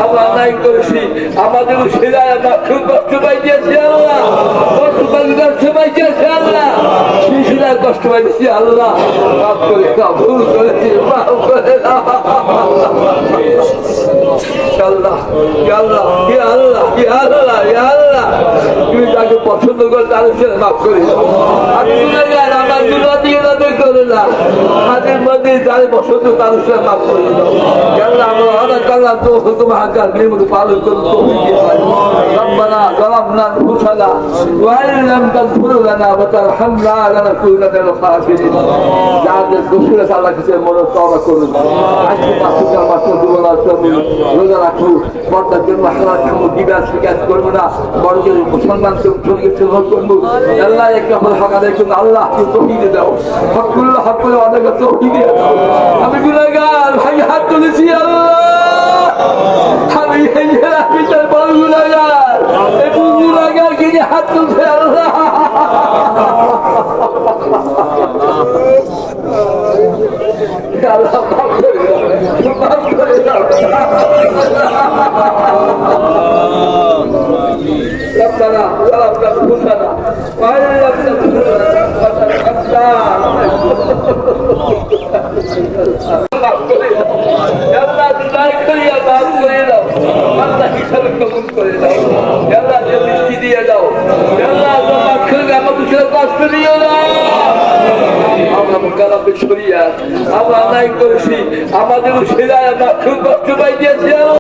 আমরা নাই করেছি আমাদের কষ্ট পাইতেছি আল্লাহ, কষ্ট পাইতেছি আল্লাহ, শিশুরা কষ্ট পাইতেছি আল্লাহ, মাফ করে দাও, ভুল করেছি মাফ করে দাও আল্লাহ, আল্লাহ আল্লাহ আল্লাহ আল্লাহ, তুমি তাকে পছন্দ করে তার সাথে মাফ করে দাও। আমি আমার গুলো করে না, হাতের মধ্যে যাদের পছন্দ তার সাথে মাফ করে দাও। আল্লাহ আমরা অনেক আল্লাহ তো তোমার হাজার নিয়ম পালন করতে ربنا ظلمنا انفسنا وان لم تغفر لنا وترحمنا لنكونن من الخاسرين। যাদের দোষীরা আল্লাহ কাছে মনে তওবা করুন, আজকে পাঁচটা মাত্র দুবেলা রোজা রাখো, পর্দার জন্য হালাল খাবো, দিবা শিকায়ত করবো না, বড় যে মুসলমান শরীরকে সেবা করবো। আল্লাহ এক নম্বর হক আদায় করুন, আল্লাহ তৌফিক দাও, হকগুলো হক করে আদায় করতে তৌফিক দাও। আমি গুনাহগার ভাই হাত তুলেছি আল্লাহ, আমি ভিতর বড় গুনাহগার, এই গুনাহগার কে হাত তুলছে আল্লাহ। আল্লাহ মাফ করে দাও, মাফ করে দাও। ربنا ظلمنا انفسنا وان لم تغفر لنا وترحمنا আল্লাহ দয়া করে মাফ করে দাও, আল্লাহ হিসাবে কবুল করে দাও, আল্লাহ দৃষ্টি দিয়ে দাও, আল্লাহ তোমার খুব আমাদের কষ্ট দিও না। আমরা মোকালামে শরিয়া আমরা নাই করেছি আমাদের সেরা আমরা খুব কষ্ট পাইতেছি